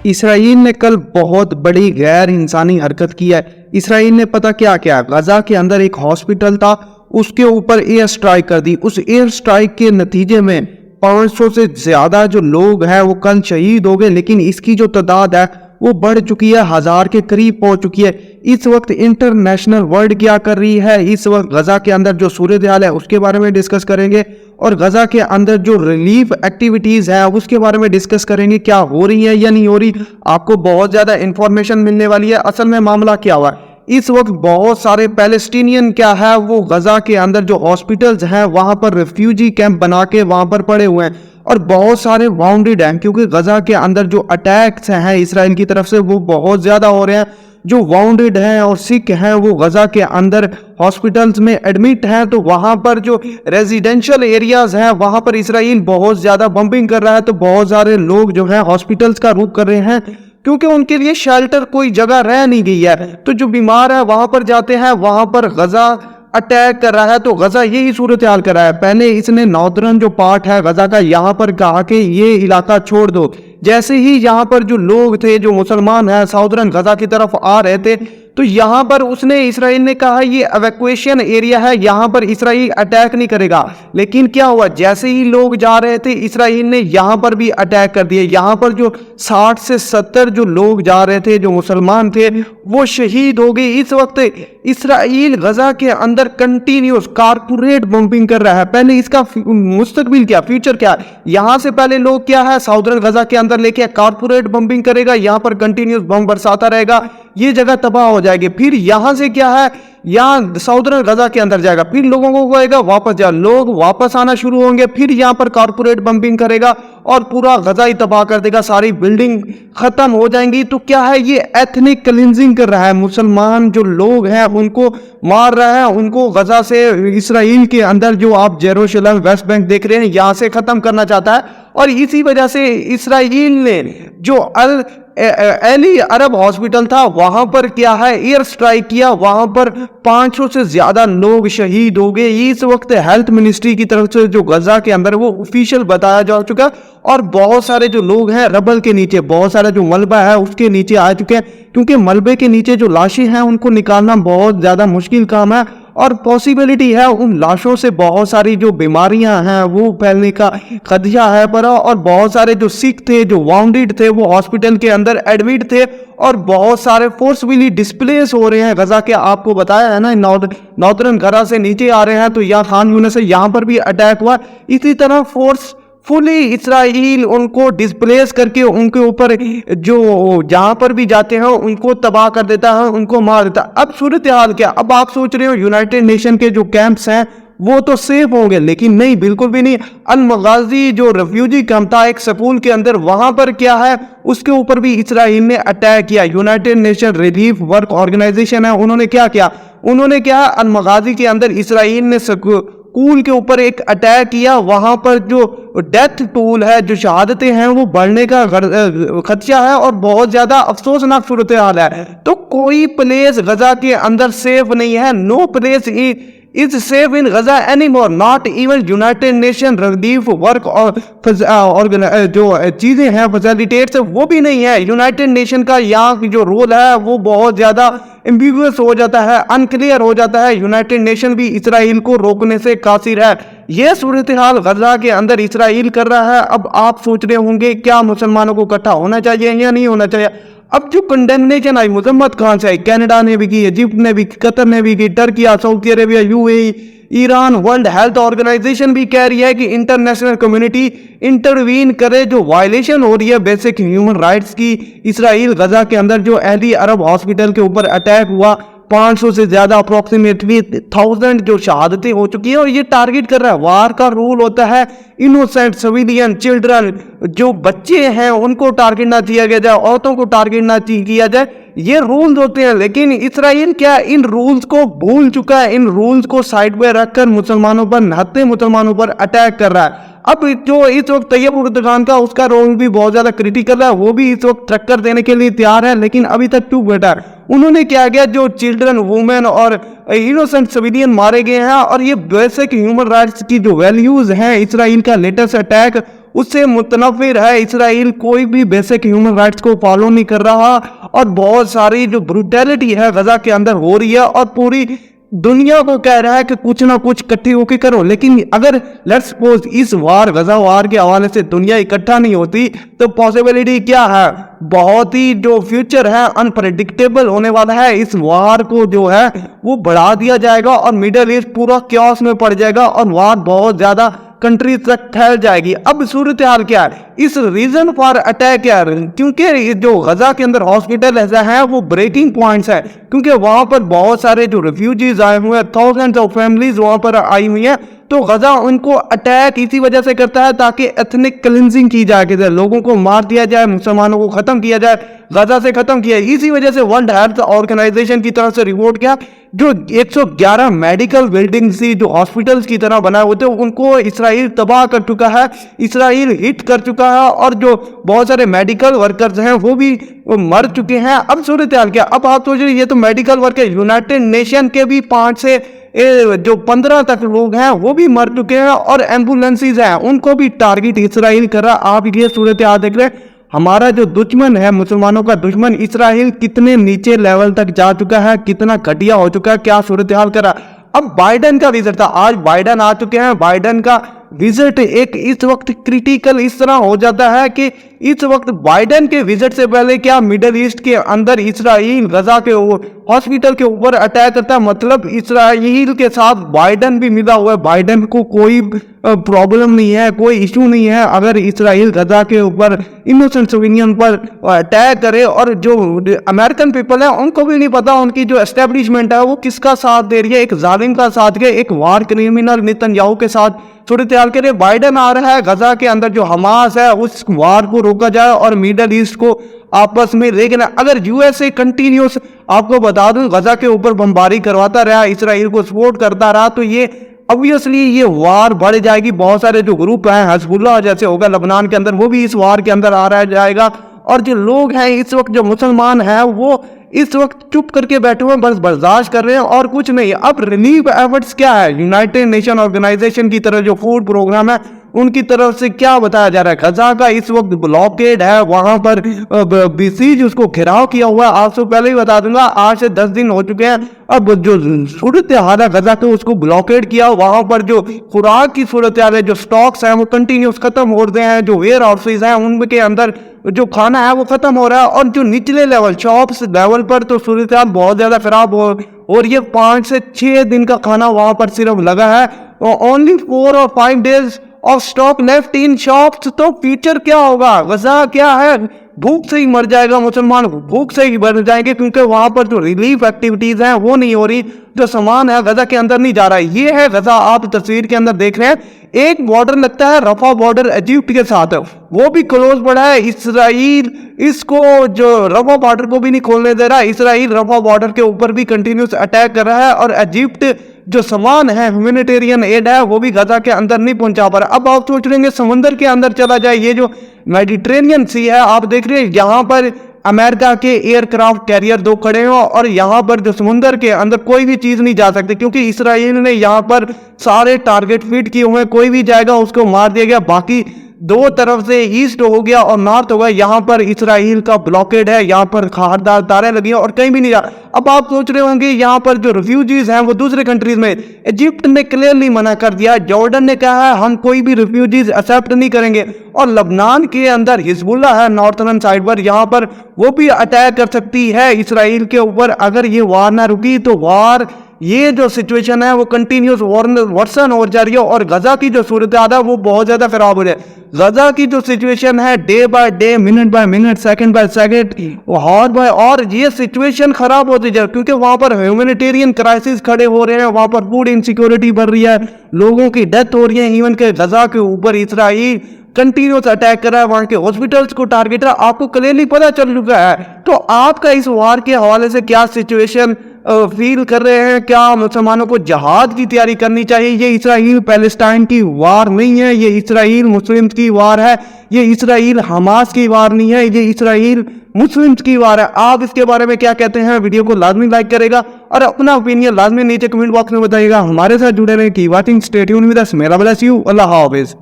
اسرائیل نے کل بہت بڑی غیر انسانی حرکت کی ہے۔ اسرائیل نے پتہ کیا کیا، غزہ کے اندر ایک ہاسپٹل تھا، اس کے اوپر ایئر سٹرائک کر دی۔ اس ایئر سٹرائک کے نتیجے میں 500 سے زیادہ جو لوگ ہیں وہ کل شہید ہو گئے، لیکن اس کی جو تعداد ہے وہ بڑھ چکی ہے، 1000 کے قریب پہنچ چکی ہے۔ اس وقت انٹرنیشنل ورلڈ کیا کر رہی ہے، اس وقت غزہ کے اندر جو صورتحال ہے اس کے بارے میں ڈسکس کریں گے، اور غزہ کے اندر جو ریلیف ایکٹیویٹیز ہیں اس کے بارے میں ڈسکس کریں گے، کیا ہو رہی ہیں یا نہیں ہو رہی۔ آپ کو بہت زیادہ انفارمیشن ملنے والی ہے۔ اصل میں معاملہ کیا ہوا ہے، اس وقت بہت سارے پیلسٹینین کیا ہے وہ غزہ کے اندر جو ہاسپٹلز ہیں وہاں پر ریفیوجی کیمپ بنا کے وہاں پر پڑے ہوئے ہیں، اور بہت سارے واؤنڈڈ ہیں، کیونکہ غزہ کے اندر جو اٹیکس ہیں اسرائیل کی طرف سے وہ بہت زیادہ ہو رہے ہیں۔ جو واؤنڈڈ ہیں اور سکھ ہیں وہ غزہ کے اندر ہاسپٹلز میں ایڈمٹ ہیں، تو وہاں پر جو ریزیڈینشل ایریاز ہیں وہاں پر اسرائیل بہت زیادہ بمبنگ کر رہا ہے، تو بہت سارے لوگ جو ہیں ہاسپٹلز کا رخ کر رہے ہیں، کیونکہ ان کے لیے شیلٹر کوئی جگہ رہ نہیں گئی ہے۔ تو جو بیمار ہے وہاں پر جاتے ہیں، وہاں پر غزہ اٹیک کر رہا ہے، تو غزہ یہی صورتحال کر رہا ہے۔ پہلے اس نے ناردرن جو پارٹ ہے غزہ کا یہاں پر کہا کہ یہ علاقہ چھوڑ دو، جیسے ہی یہاں پر جو لوگ تھے جو مسلمان ہیں ساؤدرن غزہ کی طرف آ رہے تھے، تو یہاں پر اسرائیل نے کہا یہ ایویکویشن ایریا ہے، یہاں پر اسرائیل اٹیک نہیں کرے گا۔ لیکن کیا ہوا، جیسے ہی لوگ جا رہے تھے اسرائیل نے یہاں پر بھی اٹیک کر دیے۔ یہاں پر جو 60 سے 70 جو لوگ جا رہے تھے جو مسلمان تھے وہ شہید ہو گئے۔ اس وقت اسرائیل غزہ کے اندر کنٹینیوس کارپوریٹ بمبنگ کر رہا ہے۔ پہلے اس کا مستقبل کیا، فیوچر کیا ہے، یہاں سے پہلے لوگ کیا ہے ساؤدرن غزہ کے اندر لے کے کارپوریٹ بمبنگ کرے گا، یہاں پر کنٹینیوس بم برساتا رہے گا، یہ جگہ تباہ ہو جائے گی۔ پھر یہاں سے کیا ہے، یہاں ساؤدرن غزہ کے اندر جائے گا، پھر لوگوں کو کہے گا واپس جا، لوگ واپس آنا شروع ہوں گے، پھر یہاں پر کارپوریٹ بمبنگ کرے گا اور پورا غزہ ہی تباہ کر دے گا، ساری بلڈنگ ختم ہو جائیں گی۔ تو کیا ہے، یہ ایتھنک کلینزنگ کر رہا ہے، مسلمان جو لوگ ہیں ان کو مار رہا ہے، ان کو غزہ سے اسرائیل کے اندر جو آپ جیروشلم ویسٹ بینک دیکھ رہے ہیں یہاں سے ختم کرنا چاہتا ہے۔ اور اسی وجہ سے اسرائیل نے جو علی عرب ہاسپٹل تھا وہاں پر کیا ہے ایئر سٹرائک کیا، وہاں پر 500 سے زیادہ لوگ شہید ہو گئے۔ اس وقت ہیلتھ منسٹری کی طرف سے جو غزہ کے اندر وہ آفیشیل بتایا جا چکا، اور بہت سارے جو لوگ ہیں ربل کے نیچے، بہت سارا جو ملبہ ہے اس کے نیچے آ چکے ہیں، کیونکہ ملبے کے نیچے جو لاشیں ہیں ان کو نکالنا بہت زیادہ مشکل کام ہے، اور پاسبلٹی ہے ان لاشوں سے بہت ساری جو بیماریاں ہیں وہ پھیلنے کا خدشہ ہے پڑا، اور بہت سارے جو سکھ تھے جو واؤنڈڈ تھے وہ ہاسپٹل کے اندر ایڈمٹ تھے، اور بہت سارے فورسفلی ڈسپلیس ہو رہے ہیں غزہ کے۔ آپ کو بتایا ہے نا ناردرن غزہ سے نیچے آ رہے ہیں، تو یہاں خان یونس سے یہاں پر بھی اٹیک ہوا۔ اسی طرح فورس فلی اسرائیل ان کو ڈسپلیس کر کے ان کے اوپر جو جہاں پر بھی جاتے ہیں ان کو تباہ کر دیتا ہے، ان کو مار دیتا ہے۔ اب صورتحال کیا، اب آپ سوچ رہے ہو یونائٹڈ نیشن کے جو کیمپس ہیں وہ تو سیف ہوں گے، لیکن نہیں، بالکل بھی نہیں۔ المغازی جو ریفیوجی کیمپ تھا ایک سکول کے اندر، وہاں پر کیا ہے اس کے اوپر بھی اسرائیل نے اٹیک کیا۔ United nation relief work organization ہے، انہوں نے کیا کیا، انہوں نے کیا المغازی کے اندر اسرائیل نے اسکول کے اوپر ایک اٹیک کیا، وہاں پر جو ڈیتھ ٹول ہے، جو شہادتیں ہیں وہ بڑھنے کا خدشہ ہے، اور بہت زیادہ افسوسناک صورتحال ہے۔ تو کوئی پلیس غزہ کے اندر سیف نہیں ہے، نو place is safe in Gaza anymore, not even United Nations relief work اور جو چیزیں ہیں فیسیلیٹیٹس وہ بھی نہیں ہے۔ یونائٹڈ نیشن کا یہاں جو رول ہے وہ بہت زیادہ ایمبیگوس ہو جاتا ہے، انکلیئر ہو جاتا ہے۔ یونائٹڈ نیشن بھی اسرائیل کو روکنے سے قاصر ہے۔ یہ صورتحال غزہ کے اندر اسرائیل کر رہا ہے۔ اب آپ سوچ رہے ہوں گے کیا مسلمانوں کو اکٹھا ہونا چاہیے یا نہیں ہونا چاہیے۔ اب جو کنڈیمنیشن آئی، مذمت کہاں سے آئی، کینیڈا نے بھی کی، ایجپٹ نے بھی کی، قطر نے بھی کی، Turkey, Saudi Arabia, U A E, Iran, world health organization بھی کہہ رہی ہے کہ انٹرنیشنل کمیونٹی انٹروین کرے، جو وائلیشن ہو رہی ہے بیسک ہیومن رائٹس کی۔ اسرائیل غزہ کے اندر جو علی عرب ہاسپٹل کے اوپر اٹیک ہوا، 500 سے زیادہ اپروکسیمیٹلی 1000 جو شہادتیں ہو چکی ہیں، اور یہ ٹارگٹ کر رہا ہے۔ وار کا رول ہوتا ہے انوسینٹ سویلین چلڈرن، جو بچے ہیں ان کو ٹارگٹ نہ کیا جائے، عورتوں کو ٹارگٹ نہ کیا جائے، یہ رولز ہوتے ہیں۔ لیکن اسرائیل کیا ان رولز کو بھول چکا ہے، ان رولز کو سائڈ پہ رکھ کر مسلمانوں پر، نہتے مسلمانوں پر اٹیک کر رہا ہے۔ اب جو اس وقت طیب اردگان کا اس کا رول بھی بہت زیادہ کریٹیکل ہے، وہ بھی اس وقت ٹکر دینے کے لیے تیار ہے، لیکن ابھی تک چپ بیٹھا ہے۔ انہوں نے کیا کیا، جو چلڈرن، وومن اور انوسنٹ سویلین مارے گئے ہیں، اور یہ بیسک ہیومن رائٹس کی جو ویلیوز ہیں، اسرائیل کا لیٹسٹ اٹیک उससे मुतनफ़िर है। इसराइल कोई भी बेसिक ह्यूमन राइट्स को फॉलो नहीं कर रहा और बहुत सारी जो ब्रूटैलिटी है गजा के अंदर हो रही है और पूरी दुनिया को कह रहा है कि कुछ ना कुछ इकट्ठी होकर करो। लेकिन अगर लेट्स सपोज इस वार गजा वार के हवाले से दुनिया इकट्ठा नहीं होती तो पॉसिबिलिटी क्या है, बहुत ही जो फ्यूचर है अनप्रेडिक्टेबल होने वाला है। इस वार को जो है वो बढ़ा दिया जाएगा और मिडल ईस्ट पूरा क्योस में पड़ जाएगा और वार बहुत ज्यादा कंट्री तक फैल जाएगी। अब सूरत हाल क्या है, इस रीजन फॉर अटैक क्या है, क्योंकि जो गजा के अंदर हॉस्पिटल ऐसा है वो ब्रेकिंग पॉइंट्स है, क्योंकि वहां पर बहुत सारे जो रिफ्यूजीज आए हुए हैं, थाउजेंड्स ऑफ फैमिलीज वहां पर आई हुई हैं। तो गजा उनको अटैक इसी वजह से करता है ताकि एथनिक क्लिनजिंग की जाए, कि लोगों को मार दिया जाए, मुसलमानों को खत्म किया जाए, गजा से खत्म किया। इसी वजह से वर्ल्ड हेल्थ ऑर्गेनाइजेशन की तरफ से रिपोर्ट किया जो 111 मेडिकल बिल्डिंग्स थी जो हॉस्पिटल्स की तरह बनाए हुए थे उनको इसराइल तबाह कर चुका है, इसराइल हिट कर चुका है और जो बहुत सारे मेडिकल वर्कर्स हैं वो भी मर चुके हैं। अब सूरत हाल क्या, अब आप सोच रहे ये तो मेडिकल वर्कर, यूनाइटेड नेशन के भी 5 से जो 15 तक लोग हैं वो भी मर चुके हैं और एम्बुलेंसेज हैं उनको भी टारगेट इसराइल कर रहा। आप ये सूरत हाल देख रहे हैं, हमारा जो दुश्मन है, मुसलमानों का दुश्मन इसराइल कितने नीचे लेवल तक जा चुका है, कितना घटिया हो चुका है, क्या सूरत हाल करा। अब बाइडेन का विजिट था, आज बाइडेन आ चुके हैं। बाइडेन का विजिट एक इस वक्त क्रिटिकल इस तरह हो जाता है कि इस वक्त बाइडेन के विजिट से पहले क्या मिडल ईस्ट के अंदर इसराइल गजा के हॉस्पिटल के ऊपर अटैक करता है, मतलब इसराइल के साथ बाइडेन भी मिला हुआ है। बाइडेन को कोई प्रॉब्लम नहीं है, कोई इशू नहीं है अगर इसराइल गजा के ऊपर इनोसेंट सिविलियन पर अटैक करे। और जो अमेरिकन पीपल है उनको भी नहीं पता उनकी जो एस्टेब्लिशमेंट है वो किसका साथ दे रही है, एक जालिम का साथ दे, एक वार क्रिमिनल नेतन्याहू के साथ सूरत हाल के लिए बाइडेन आ रहा है। गजा के अंदर जो हमास है उस वार को रोका जाए और मिडल ईस्ट को आपस में, लेकिन अगर यूएसए कंटिन्यूस, आपको बता दूं, गजा के ऊपर बमबारी करवाता रहा, इसराइल को सपोर्ट करता रहा, तो ये ऑब्वियसली ये वार बढ़ जाएगी। बहुत सारे जो ग्रुप हैं, हिजबुल्लाह जैसे होगा लबनान के अंदर, वो भी इस वार के अंदर आ रहा जाएगा। और जो लोग हैं इस वक्त, जो मुसलमान हैं, वो इस वक्त चुप करके बैठे हुए, बस बर्दाश्त कर रहे हैं और कुछ नहीं। अब रिलीफ एफर्ट्स क्या है, यूनाइटेड नेशन ऑर्गेनाइजेशन की तरफ जो फूड प्रोग्राम है उनकी तरफ से क्या बताया जा रहा है, गजा का इस वक्त ब्लॉकेड है, वहां पर बिसीज उसको घेराव किया हुआ है। आपसे पहले ही बता दूंगा, आज से 10 दिन हो चुके हैं। अब जो सूरत हाल है गजा के, उसको ब्लॉकेड किया, वहां पर जो खुराक की सूरत हाल है, जो स्टॉक्स हैं वो कंटिन्यूस खत्म हो रहे हैं, जो वेयर हाउसेज हैं उनके अंदर जो खाना है वो खत्म हो रहा है। और जो निचले लेवल शॉप्स लेवल पर तो सूरत हाल बहुत ज्यादा खराब हो, और ये 5 से 6 दिन का खाना वहां पर सिर्फ लगा है, ओनली 4 और 5 days of stock left in shops. तो फ्यूचर क्या होगा, गजा क्या है, भूख से ही मर जाएगा मुसलमान, भूख से ही मर जाएंगे, क्योंकि वहां पर जो रिलीफ एक्टिविटीज हैं वो नहीं हो रही, जो सामान है गजा के अंदर नहीं जा रहा है। ये है गजा, आप तस्वीर के अंदर देख रहे हैं। एक बॉर्डर लगता है रफा बॉर्डर इजिप्ट के साथ, वो भी क्लोज पड़ा है। इसराइल इसको जो रफा बॉर्डर को भी नहीं खोलने दे रहा, इसराइल रफा बॉर्डर के ऊपर भी कंटिन्यूस अटैक कर रहा है और इजिप्ट जो सामान है, ह्यूमैनिटेरियन एड है, वो भी गजा के अंदर नहीं पहुंचा पा रहा। अब आप सोच रहे हैं समंदर के अंदर चला जाए, ये जो मेडिटेरेनियन सी है आप देख रहे हैं, यहाँ पर अमेरिका के एयरक्राफ्ट कैरियर 2 खड़े हो और यहाँ पर जो समुंदर के अंदर कोई भी चीज नहीं जा सकती, क्योंकि इसराइल ने यहाँ पर सारे टारगेट फिट किए हुए, कोई भी जाएगा उसको मार दिया गया। बाकी 2 तरफ से ईस्ट हो गया और नॉर्थ हो गया, यहाँ पर इसराइल का ब्लॉकेड है, यहाँ पर खारदार तारें लगी हैं और कहीं भी नहीं जा। अब आप सोच रहे होंगे यहाँ पर जो रिफ्यूजीज हैं वो दूसरे कंट्रीज में, इजिप्ट ने क्लियरली मना कर दिया, जॉर्डन ने कहा है हम कोई भी रिफ्यूजीज एक्सेप्ट नहीं करेंगे, और लबनान के अंदर हिजबुल्लाह है नॉर्थर्न साइड पर, यहाँ पर वो भी अटैक कर सकती है इसराइल के ऊपर। अगर ये वार ना रुकी तो वार, ये जो सिचुएशन है वो कंटिन्यूस वर्सन हो जा रही है और गजा की जो सूरत हाल है वो बहुत ज्यादा खराब हो रही है। गजा की जो सिचुएशन है day by day, minute by minute, second by second, hour by, और ये सिचुएशन खराब होती जा रही है, क्योंकि वहां पर ह्यूमैनिटेरियन क्राइसिस खड़े हो रहे हैं, वहां पर फूड इनसिक्योरिटी बढ़ रही है, लोगों की डेथ हो रही है। इवन के गजा के ऊपर इसराइल कंटिन्यूस अटैक कर रहा है, वहां के हॉस्पिटल्स को टारगेट रहा, आपको क्लियरली पता चल चुका है। तो आपका इस वार के हवाले से क्या सिचुएशन फील कर रहे हैं, क्या मुसलमानों को जहाद की तैयारी करनी चाहिए? ये इसराइल पैलेस्टाइन की वार नहीं है, ये इसराइल मुस्लिम्स की वार है, ये इसराइल हमास की वार नहीं है, ये इसराइल मुस्लिम्स की वार है। आप इसके बारे में क्या कहते हैं? वीडियो को लाजमी लाइक करेगा और अपना ओपिनियन लाजमी नीचे कमेंट बॉक्स में बताइएगा। हमारे साथ जुड़े रहे, की watching, stay tuned with us. मेरा ब्लेस यू, अल्लाह हाफिज।